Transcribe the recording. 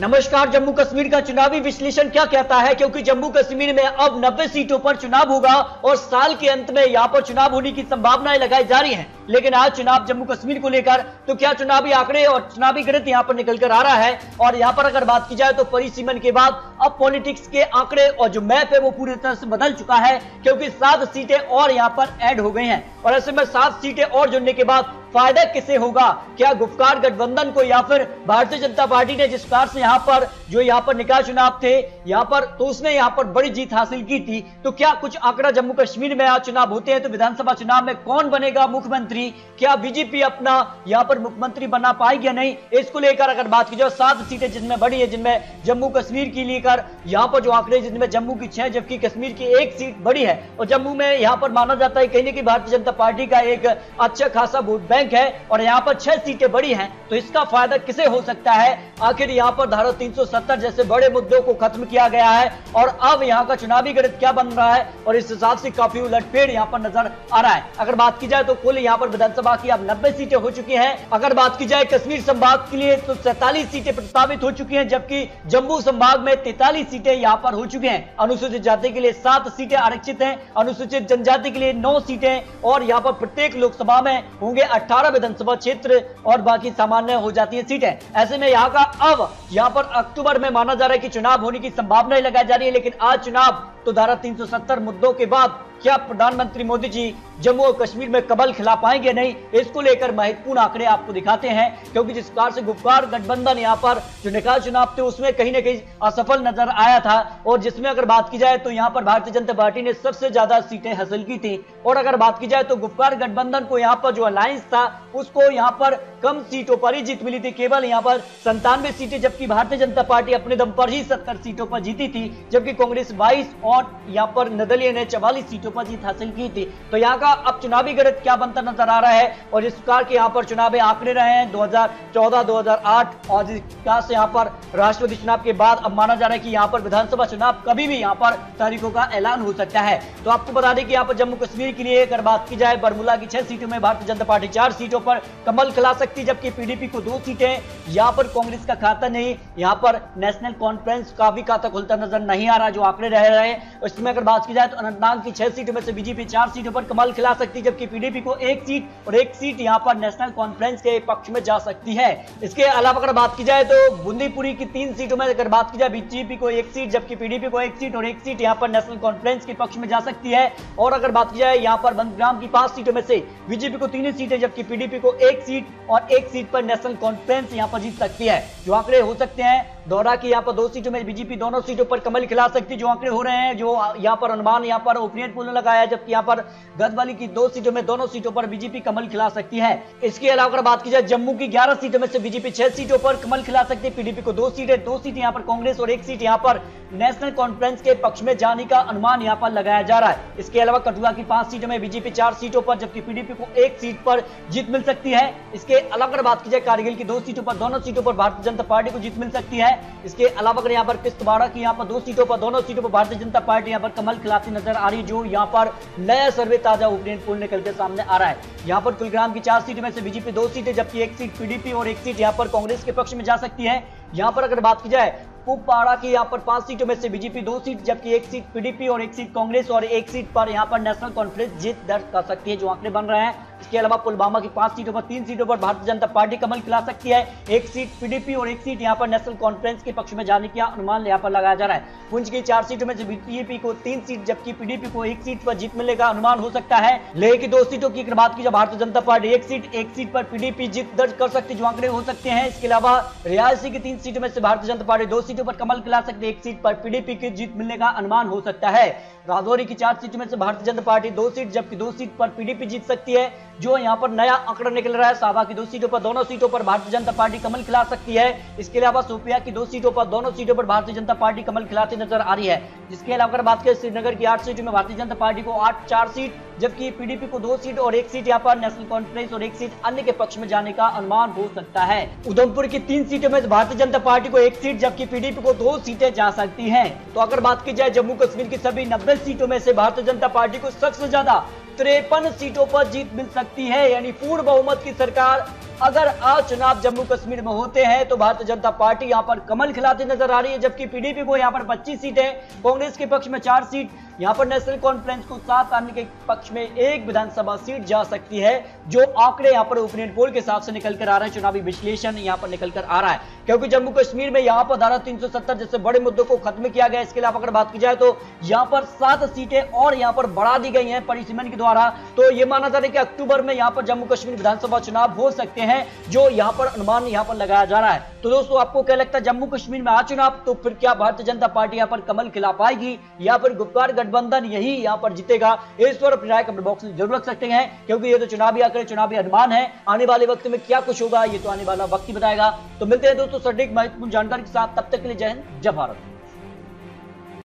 नमस्कार। जम्मू कश्मीर का चुनावी विश्लेषण क्या कहता है, क्योंकि जम्मू कश्मीर में अब 90 सीटों पर चुनाव होगा और साल के अंत में यहां पर चुनाव होने की संभावनाएं लगाई जा रही हैं। लेकिन आज चुनाव जम्मू कश्मीर को लेकर तो क्या चुनावी आंकड़े और चुनावी गणित यहां पर निकल कर आ रहा है। और यहां पर अगर बात की जाए तो परिसीमन के बाद अब पॉलिटिक्स के आंकड़े और जो मैप है वो पूरी तरह से बदल चुका है, क्योंकि 7 सीटें और यहां पर ऐड हो गई हैं। और ऐसे में 7 सीटें और जुड़ने के बाद फायदा किसे होगा? क्या गुपकार गठबंधन को या फिर भारतीय जनता पार्टी ने जिस प्रकार से यहाँ पर निकाय चुनाव थे यहाँ पर, तो उसने यहाँ पर बड़ी जीत हासिल की थी। तो क्या कुछ आंकड़ा जम्मू कश्मीर में आज चुनाव होते हैं तो विधानसभा चुनाव में कौन बनेगा मुख्यमंत्री? क्या बीजेपी अपना यहाँ पर मुख्यमंत्री बना पाएगी या नहीं? इसको लेकर अगर बात की जाए 7 सीटें जिनमें बड़ी है, जिनमें जम्मू कश्मीर की लेकर यहाँ पर जो आंकड़े, जिनमें जम्मू की 6 जबकि कश्मीर की 1 सीट बड़ी है। और जम्मू में यहाँ पर माना जाता है कहीं ना कहीं भारतीय जनता पार्टी का एक अच्छा खासा वोट बैंक है और यहाँ पर 6 सीटें बड़ी हैं। तो इसका फायदा किसे हो सकता है? आखिर यहाँ पर धारा 370 जैसे बड़े मुद्दों को खत्म किया गया है और अब यहाँ का चुनावी गणित क्या बन रहा है और इस हिसाब से काफी उलटफेर यहाँ पर नजर आ रहा है। अगर बात की जाए तो कुल यहाँ पर विधानसभा की अब 90 सीटें हो चुकी हैं। अगर बात की जाए कश्मीर संभाग के लिए तो 47 सीटें प्रस्तावित हो चुकी हैं, जबकि जम्मू संभाग में 43 सीटें यहाँ पर हो चुकी हैं। अनुसूचित जाति के लिए 7 सीटें आरक्षित हैं, अनुसूचित जनजाति के लिए 9 सीटें और यहाँ पर प्रत्येक लोकसभा में होंगे 18 विधानसभा क्षेत्र और बाकी सामान्य हो जाती है सीटें। ऐसे में यहाँ का अब यहाँ पर अक्टूबर में माना जा रहा है कि चुनाव होने की संभावनाएं लगाई जा रही है। लेकिन आज चुनाव तो धारा 370 मुद्दों के बाद क्या प्रधानमंत्री मोदी जी जम्मू और कश्मीर में कमल खिला पाएंगे नहीं, इसको लेकर महत्वपूर्ण आंकड़े आपको दिखाते हैं। क्योंकि जिस प्रकार से गुपकार गठबंधन यहाँ पर जो निकाय चुनाव थे उसमें कहीं ना कहीं असफल नजर आया था और जिसमें अगर बात की जाए तो यहाँ पर भारतीय जनता पार्टी ने सबसे ज्यादा सीटें हासिल की थी। और अगर बात की जाए तो गुपकार गठबंधन को यहाँ पर जो अलायंस था उसको यहाँ पर कम सीटों पर ही जीत मिली थी, केवल यहाँ पर 97 सीटें, जबकि भारतीय जनता पार्टी अपने दम पर ही 70 सीटों पर जीती थी, जबकि कांग्रेस 22 और यहाँ पर निर्दलीय ने 44 सीटों पर जीत हासिल की थी। तो यहाँ का अब चुनावी गणित क्या बनता नजर आ रहा है और इस प्रकार के यहाँ पर चुनावी आंकड़े रहे हैं 2014, 2008 और जिस प्रकार से यहाँ पर राष्ट्रपति चुनाव के बाद अब माना जा रहा है कि यहाँ पर विधानसभा चुनाव कभी भी यहाँ पर तारीखों का ऐलान हो सकता है। तो आपको बता दें कि यहाँ पर जम्मू कश्मीर के लिए अगर बात की जाए बारामूला की 6 सीटों में भारतीय जनता पार्टी 4 सीटों पर कमल खिला सकती है, जबकि पीडीपी को 2 सीटें। यहाँ पर कांग्रेस का खाता नहीं, यहाँ पर नेशनल कॉन्फ्रेंस का भी खाता खुलता नजर नहीं आ रहा, जो आंकड़े रह रहे हैं। उसमें अगर बात की जाए तो अनंतनाग की 6 सीटों में से बीजेपी 4 सीटों पर कमल खिला सकती है, जबकि पीडीपी को 1 सीट और 1 सीट यहाँ पर नेशनल कॉन्फ्रेंस के पक्ष में जा सकती है। इसके अलावा अगर बात की जाए तो बूंदीपुरी की 3 सीटों में अगर बात की जाए बीजेपी को 1 सीट, जबकि पीडीपी को 1 सीट और 1 सीट यहाँ पर नेशनल कॉन्फ्रेंस के पक्ष में जा सकती है। और अगर बात की जाए यहाँ पर बंदग्राम की 5 सीटों में से बीजेपी को 3 सीटें, जबकि पीडीपी को 1 सीट और 1 सीट पर नेशनल कॉन्फ्रेंस यहाँ पर जीत सकती है। जो आंकड़े हो सकते हैं दौरा की यहाँ पर 2 सीटों में बीजेपी दोनों सीटों पर कमल खिला सकती है, जो आंकड़े हो रहे हैं, जो यहाँ पर अनुमान यहाँ पर ओपिनियन पोल ने लगाया है, जबकि यहाँ पर गढ़वाली की 2 सीटों में दोनों सीटों पर बीजेपी कमल खिला सकती है। इसके अलावा अगर बात की जाए जम्मू की 11 सीटों में से बीजेपी 6 सीटों पर कमल खिला सकती है, पीडीपी को 2 सीटें, 2 सीट यहाँ पर कांग्रेस और 1 सीट यहाँ पर नेशनल कॉन्फ्रेंस के पक्ष में जाने का अनुमान यहाँ पर लगाया जा रहा है। इसके अलावा कठुआ की 5 सीटों में बीजेपी 4 सीटों पर, जबकि पीडीपी को 1 सीट पर जीत मिल सकती है। इसके अलावा अगर बात की जाए कारगिल की 2 सीटों पर, दोनों सीटों पर भारतीय जनता पार्टी को जीत मिल सकती है। इसके अलावा अगर यहाँ पर किश्तवाड़ की यहाँ पर 2 सीटों पर, दोनों सीटों पर भारतीय जनता पार्टी यहाँ पर कमल खिलाती नजर आ रही, जो यहाँ पर नया सर्वे ताजा ओपिनियन पोल निकल के सामने आ रहा है। यहाँ पर कुलग्राम की 4 सीटों में से बीजेपी 2 सीटें, जबकि 1 सीट पीडीपी और 1 सीट यहाँ पर कांग्रेस के पक्ष में जा सकती है। यहाँ पर अगर बात की जाए कुपवाड़ा की यहाँ पर 5 सीटों में से बीजेपी 2 सीट, जबकि 1 सीट पीडीपी और 1 सीट कांग्रेस और 1 सीट पर यहाँ पर नेशनल कॉन्फ्रेंस जीत दर्ज कर सकती है, जो आंकड़े बन रहे हैं। इसके अलावा पुलवामा की 5 सीटों पर 3 सीटों पर भारतीय जनता पार्टी कमल खिला सकती है, 1 सीट पीडीपी और 1 सीट यहाँ पर नेशनल कॉन्फ्रेंस के पक्ष में जाने का अनुमान यहाँ पर लगाया जा रहा है। पुंछ की 4 सीटों में से बीजेपी को 3 सीट, जबकि पीडीपी को 1 सीट पर जीत मिलने का अनुमान हो सकता है। लेह की 2 सीटों की बात की जाए भारतीय जनता पार्टी 1 सीट पर पीडीपी जीत दर्ज कर सकती है, जो आंकड़े हो सकते हैं। इसके अलावा रियासी की 3 सीटों में से भारतीय जनता पार्टी 2 सीटों पर कमल खिला सकती है, 1 सीट पर पीडीपी की जीत मिलने का अनुमान हो सकता है। राजौरी की 4 सीटों में से भारतीय जनता पार्टी 2 सीट, जबकि 2 सीट पर पीडीपी जीत सकती है, जो यहाँ पर नया आंकड़ा निकल रहा है। सावा की 2 सीटों पर, दोनों सीटों पर भारतीय जनता पार्टी कमल खिला सकती है। इसके अलावा शोपिया की 2 सीटों पर, दोनों सीटों पर भारतीय जनता पार्टी कमल खिलाती नजर आ रही है। जिसके अलावा अगर बात करें श्रीनगर की 8 सीटों में भारतीय जनता पार्टी को 4 सीट, जबकि पीडीपी को 2 सीट और 1 सीट यहाँ पर नेशनल कॉन्फ्रेंस और 1 सीट अन्य के पक्ष में जाने का अनुमान हो सकता है। उधमपुर की 3 सीटों में भारतीय जनता पार्टी को 1 सीट, जबकि पीडीपी को 2 सीटें जा सकती हैं। तो अगर बात की जाए जम्मू कश्मीर की सभी 90 सीटों में से भारतीय जनता पार्टी को सबसे ज्यादा 53 सीटों पर जीत मिल सकती है, यानी पूर्ण बहुमत की सरकार अगर आज चुनाव जम्मू कश्मीर में होते हैं तो भारतीय जनता पार्टी यहां पर कमल खिलाती नजर आ रही है, जबकि पीडीपी को यहां पर 25 सीटें, कांग्रेस के पक्ष में 4 सीट, यहां पर नेशनल कॉन्फ्रेंस को 7 आने के पक्ष में 1 विधानसभा सीट जा सकती है। जो आंकड़े यहां पर ओपिनियन पोल के हिसाब से निकल कर आ रहे हैं, चुनावी विश्लेषण यहां पर निकल कर आ रहा है, क्योंकि जम्मू कश्मीर में यहां पर धारा 370 जैसे बड़े मुद्दों को खत्म किया गया। इसके अलावा अगर बात की जाए तो यहां पर 7 सीटें और यहां पर बढ़ा दी गई हैं परिसीमन के द्वारा। तो यह माना जा रहा है कि अक्टूबर में यहां पर जम्मू कश्मीर विधानसभा चुनाव हो सकते हैं, जो यहां पर अनुमान यहां पर लगाया जा रहा है। तो दोस्तों, आपको क्या लगता है, जम्मू कश्मीर में आज चुनाव, तो फिर क्या भारतीय जनता पार्टी यहां पर कमल खिला पाएगी या फिर गुप्कार गठबंधन यही यहां पर जीतेगा? इस पर अपनी राय कमेंट बॉक्स में जरूर रख सकते हैं, क्योंकि ये तो चुनावी आंकड़े, चुनावी अनुमान है। आने वाले वक्त में क्या कुछ होगा ये तो आने वाला वक्त ही बताएगा। तो मिलते हैं दोस्तों सटीक महत्वपूर्ण जानकारी के साथ, तब तक के लिए जय हिंद, जय भारत।